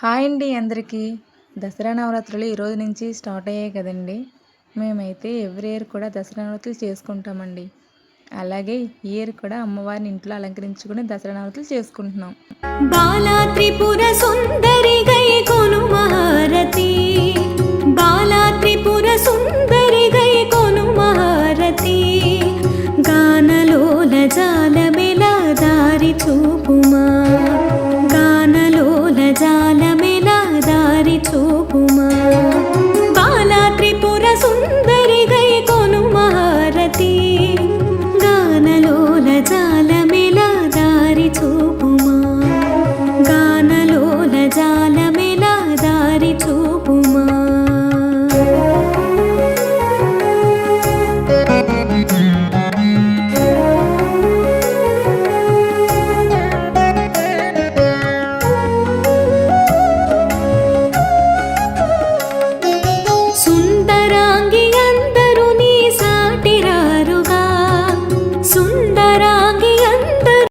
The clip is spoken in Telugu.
హాయ్ అండి అందరికీ. దసరా నవరాత్రులు ఈరోజు నుంచి స్టార్ట్ అయ్యాయి కదండి. మేమైతే ఎవ్రీ ఇయర్ కూడా దసరా నవరాత్రులు చేసుకుంటామండి. అలాగే ఈ ఇయర్ కూడా అమ్మవారిని ఇంట్లో అలంకరించుకుని దసరా నవరాత్రులు చేసుకుంటున్నాం. బాలా త్రిపుర సుందరి గై కొను మహారతి, బాలా త్రిపుర సుందరి గై కొను మహారతి, గానలోల జాలమెల దారి చూపుమా, గానలోల జాలమెల దారి చూపుమా.